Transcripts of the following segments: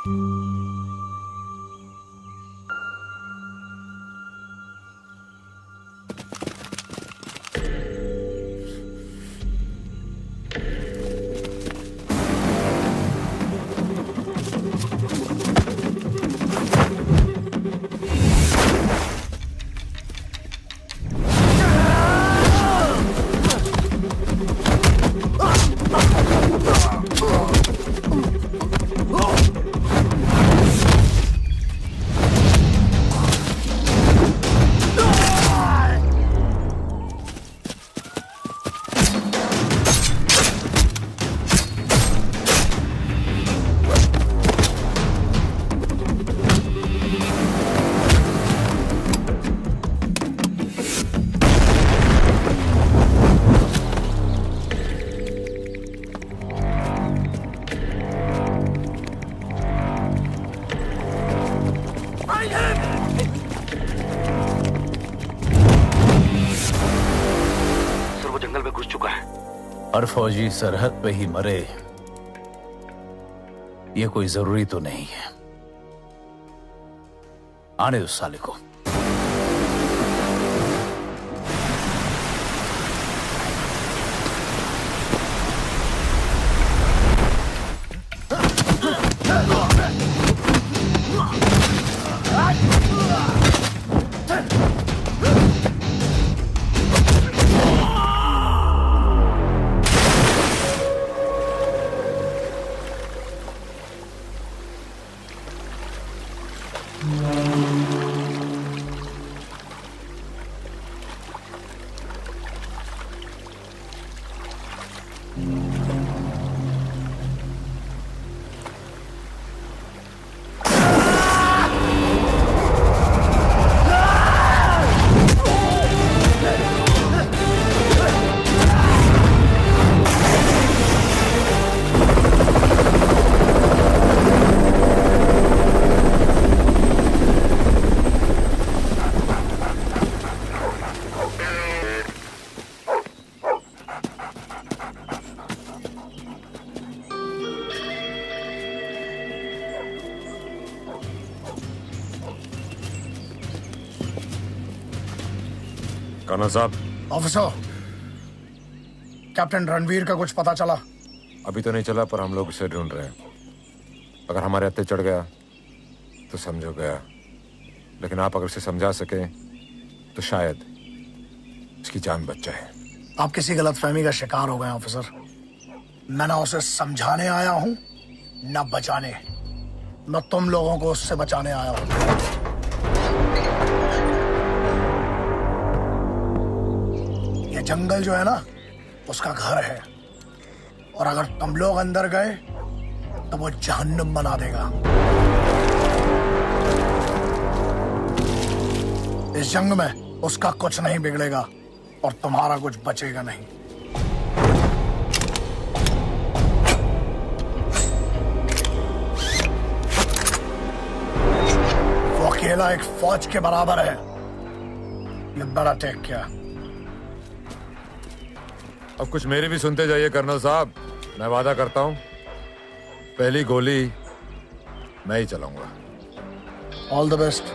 हर फौजी सरहद पे ही मरे, ये कोई जरूरी तो नहीं है। आने दो साले को। कर्नल साहब। ऑफिसर, कैप्टन रणवीर का कुछ पता चला? अभी तो नहीं चला, पर हम लोग उसे ढूंढ रहे हैं। अगर हमारे हत्थे चढ़ गया तो समझो गया, लेकिन आप अगर उसे समझा सके तो शायद उसकी जान बच जाए। आप किसी गलतफहमी का शिकार हो गए ऑफिसर। मैं ना उसे समझाने आया हूं न बचाने। मैं तुम लोगों को उससे बचाने आया हूं। ये जंगल जो है ना, उसका घर है, और अगर तुम लोग अंदर गए तो वो जहन्नुम बना देगा। इस जंग में उसका कुछ नहीं बिगड़ेगा और तुम्हारा कुछ बचेगा नहीं। वो अकेला एक फौज के बराबर है। ये बड़ा टेक किया। अब कुछ मेरी भी सुनते जाइए कर्नल साहब। मैं वादा करता हूं, पहली गोली मैं ही चलाऊंगा। All the best.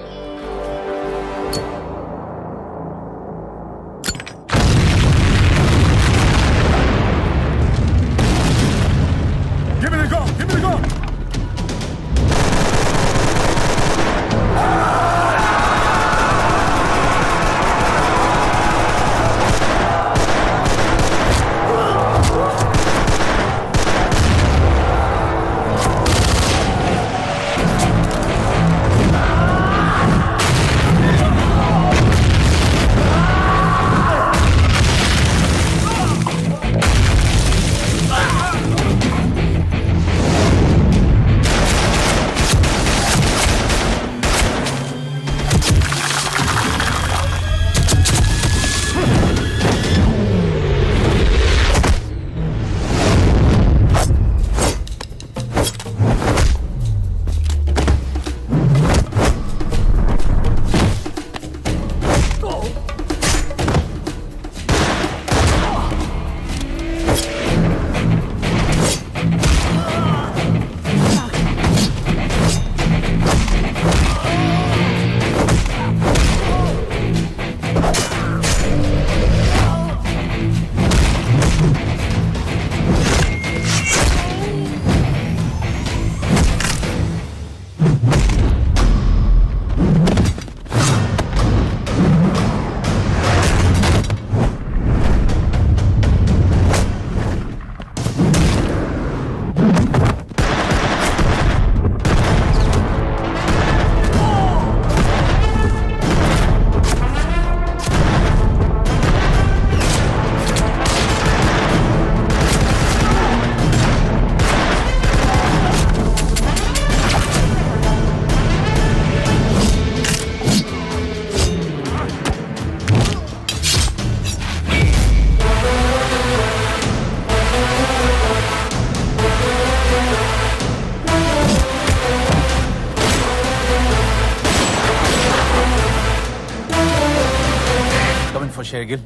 for Shergill.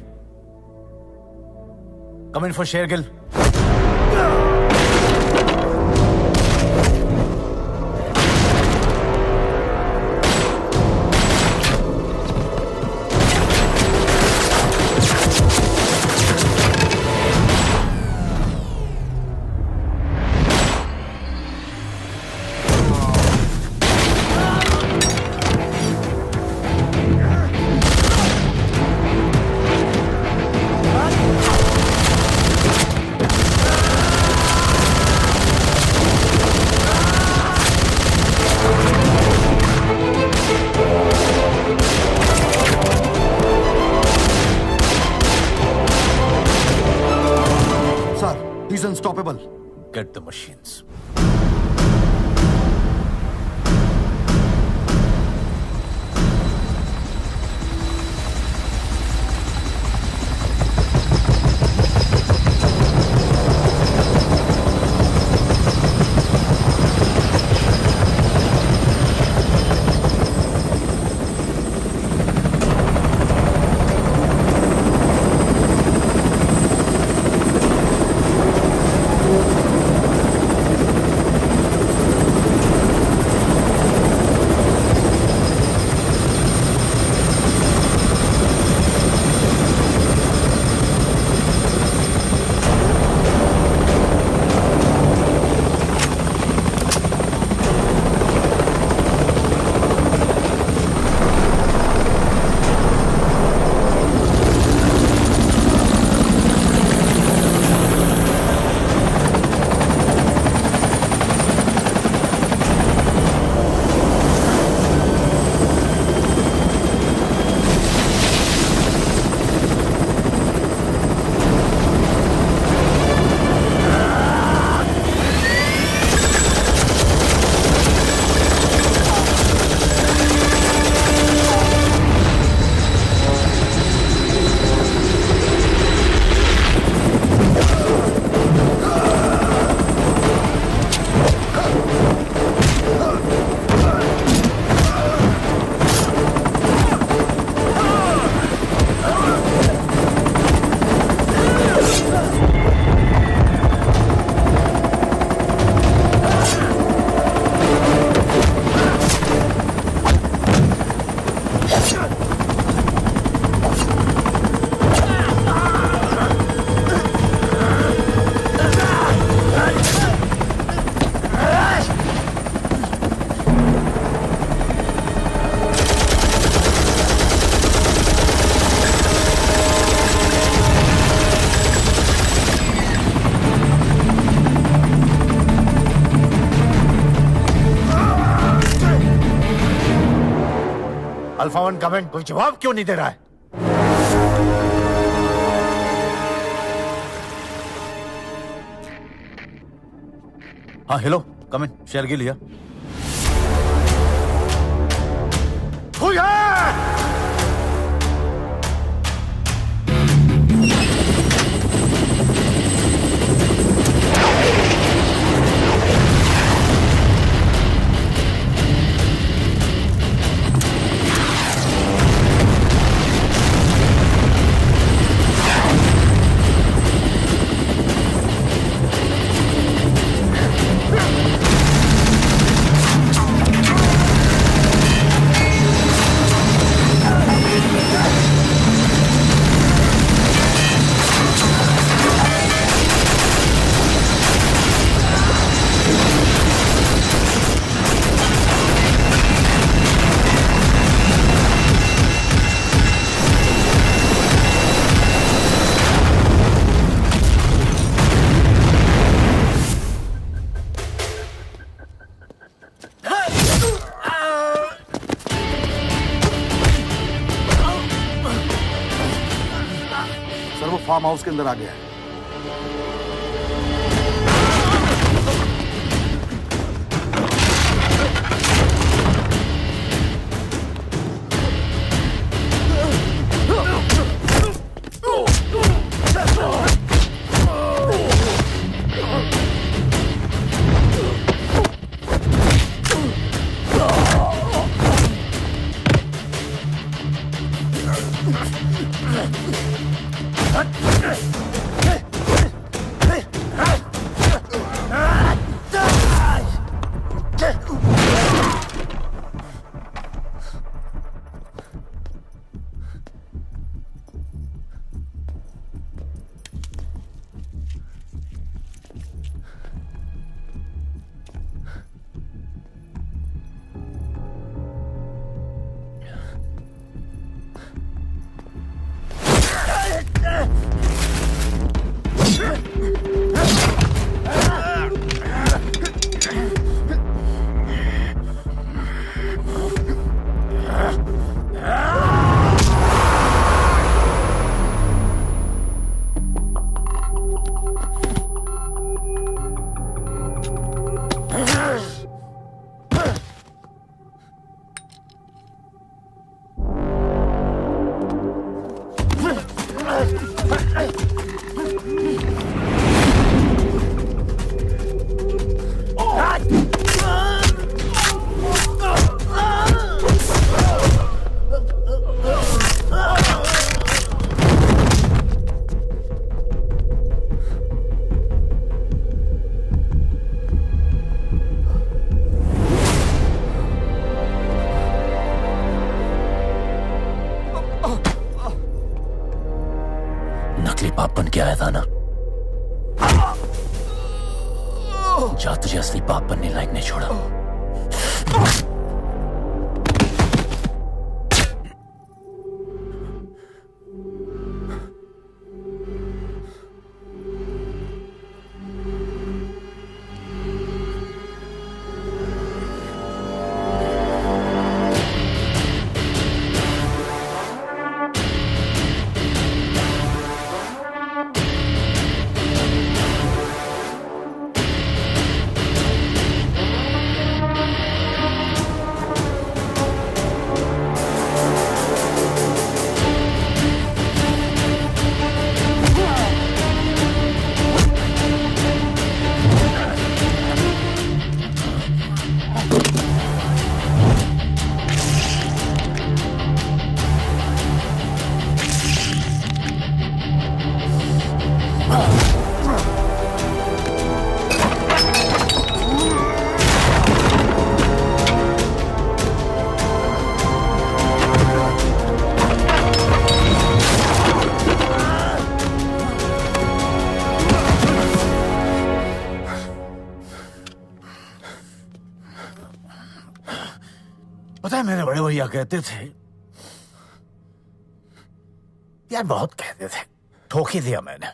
Come in for Shergill. He's unstoppable. Get the machines. Alpha one comment, कोई जवाब क्यों नहीं दे रहा है? हाँ hello, come in, Shergill here. Sir वो फार्म हाउस के अंदर आ गया है. आया था ना, जा तुझे असली बाप बनने लायक नहीं छोड़ा। पता है मेरे बड़े भैया कहते थे यार, बहुत कहते थे, ठोक ही दिया मैंने।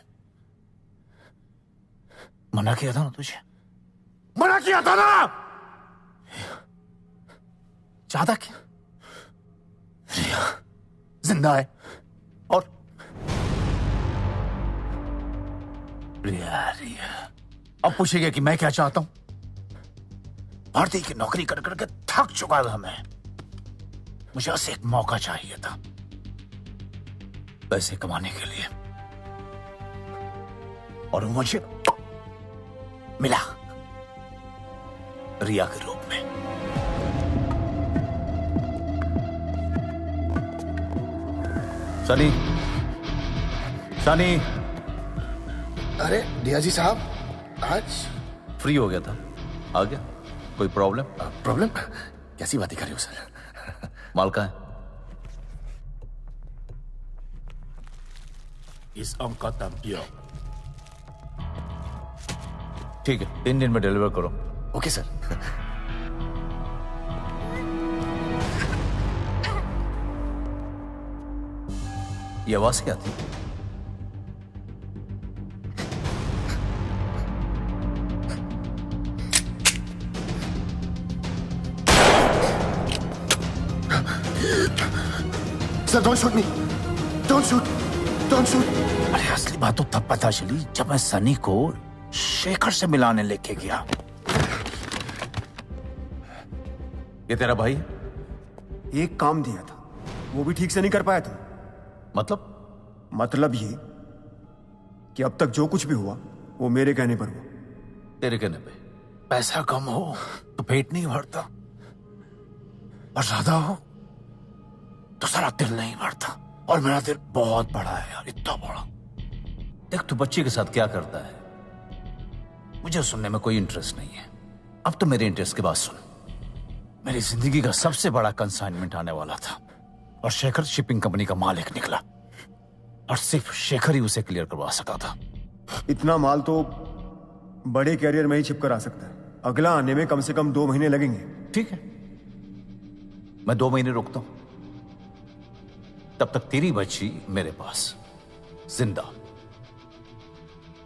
मना किया था ना तुझे, मना किया था ना। चाहता क्या? रिया जिंदा है और रिया अब पूछेगा कि मैं क्या चाहता हूं। भारतीय की नौकरी कर करके थक चुका था मैं। मुझे बस एक मौका चाहिए था पैसे कमाने के लिए, और मुझे मिला रिया के रूप में। सनी, सनी। अरे रिया जी साहब, आज फ्री हो गया था, आ गया। कोई प्रॉब्लम? प्रॉब्लम? कैसी बातें कर रहे हो सर? माल का है? इस अंक का दाम दिया। ठीक है, 3 दिन में डिलीवर करो। Okay sir. ये आवाज क्या थी? Sir don't shoot me, don't shoot, don't shoot. अरे असली बात तो तब पता चली जब मैं सनी को शेखर से मिलाने लेके गया। ये तेरा भाई है? एक काम दिया था, वो भी ठीक से नहीं कर पाया था। मतलब ये कि अब तक जो कुछ भी हुआ वो मेरे कहने पर हुआ। तेरे कहने पे? पैसा कम हो तो पेट नहीं भरता, और ज्यादा हो तो सारा दिल नहीं भरता। और मेरा दिल बहुत बड़ा है यार, इतना बड़ा। देख तू बच्ची के साथ क्या करता है, मुझे सुनने में कोई इंटरेस्ट नहीं है। अब तो मेरे इंटरेस्ट की बात सुन। मेरी जिंदगी का सबसे बड़ा कंसाइनमेंट आने वाला था, और शेखर शिपिंग कंपनी का मालिक निकला, और सिर्फ शेखर ही उसे क्लियर करवा सका था। इतना माल तो बड़े कैरियर में ही छिप कर आ सकता है, अगला आने में कम से कम 2 महीने लगेंगे। ठीक है, मैं 2 महीने रुकता हूं, तब तक तेरी बच्ची मेरे पास जिंदा।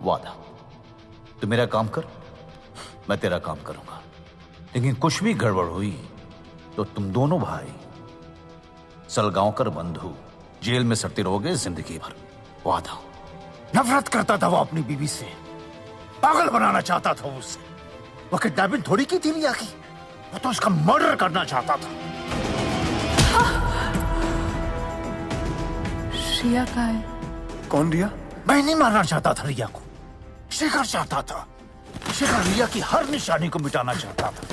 वादा, तू मेरा काम कर, मैं तेरा काम करूंगा। लेकिन कुछ भी गड़बड़ हुई तो तुम दोनों भाई सलगांवकर बंधु जेल में सड़ते रहोगे जिंदगी भर। वादा। नफरत करता था वो अपनी बीवी से, पागल बनाना चाहता था उससे। वो किडनैपिंग थोड़ी की थी रिया की, वो तो उसका मर्डर करना चाहता था। रिया का है? कौन रिया? मैं नहीं मारना चाहता था रिया को, शेखर चाहता था। शेखर रिया की हर निशानी को मिटाना चाहता था।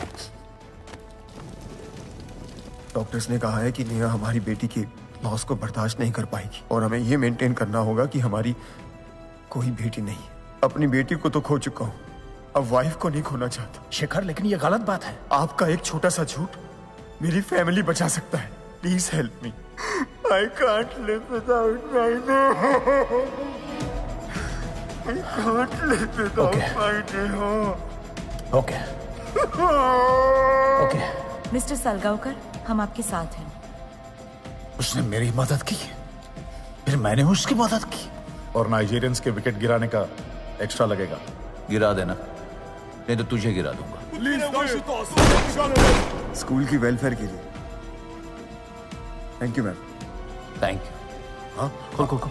डॉक्टर्स ने कहा है कि नेहा हमारी बेटी की लॉस को बर्दाश्त नहीं कर पाएगी, और हमें यह मेंटेन करना होगा कि हमारी कोई बेटी नहीं। अपनी बेटी को तो खो चुका हूं, अब वाइफ को नहीं खोना चाहता। शेखर, लेकिन ये गलत बात है। आपका एक छोटा सा झूठ मेरी फैमिली बचा सकता है। Please help me, I can't live without my okay okay okay. Mister Salgaonkar, हम आपके साथ हैं। उसने मेरी मदद की, फिर मैंने उसकी मदद की। और नाइजीरियंस के विकेट गिराने का एक्स्ट्रा लगेगा। गिरा देना, नहीं तो तुझे गिरा दूंगा। स्कूल की वेलफेयर के लिए। Thank you ma'am. Thank you. हाँ, खोल खोल खोल।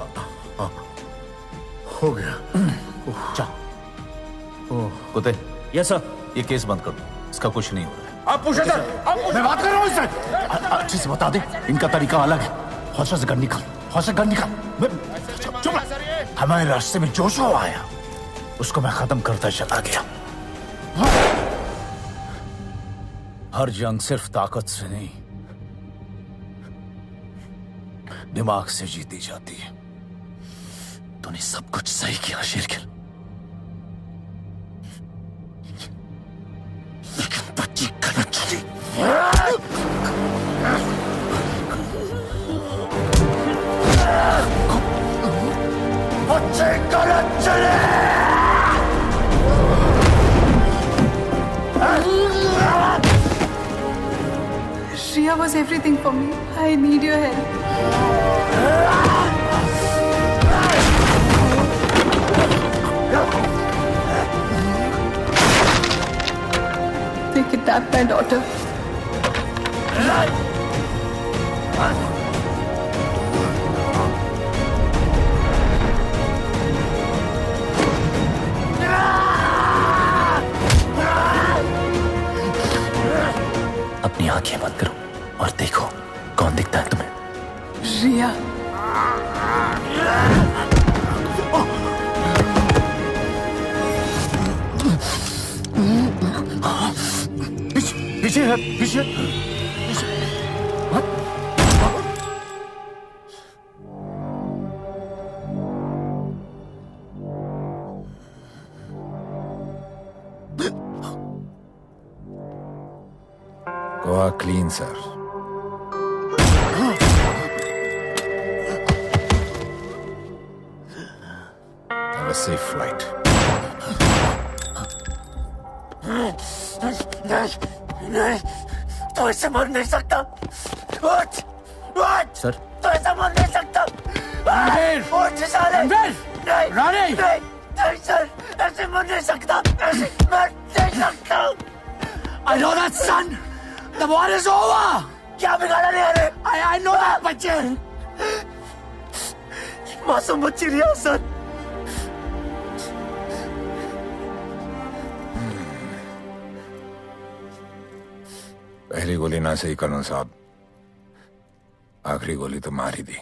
हो गया। चल कुत्ते, यस सर। ये केस बंद कर दो, इसका कुछ नहीं हो रहा है। आप पूछे सर, मैं बात कर रहा हूँ इससे। अच्छे से बता दे, इनका तरीका अलग है। हौसले से गन निकाल, हौसले से गन निकाल। चुप रह। हमारे रास्ते में जो शो आया उसको मैं खत्म करता चला गया। हर जंग सिर्फ ताकत से नहीं, दिमाग से जीती जाती है। तूने सब कुछ सही किया शेरगिल, लेकिन बच्ची गलत चली। बच्चे गलत चले। Shriya was everything for me. I need your help. They kidnapped my daughter. अपनी आंखें बंद करो और देखो कौन दिखता है तुम्हें। Shriya. पीछे है, पीछे। Goa clean sir. Have a safe flight. नहीं, तो ऐसे मर नहीं सकता। उठ, उठ। सर। तो ऐसे मर नहीं सकता। उठ साले। नहीं, नहीं सर, ऐसे मर नहीं सकता। ऐसे मर नहीं सकता। I know that son. The war is over. क्या बिगाड़ा नहीं है? I know that बच्चे। मासूम बच्ची रिया सर। पहली गोली ना सही कर्नल साहब, आखिरी गोली तो मार ही दी।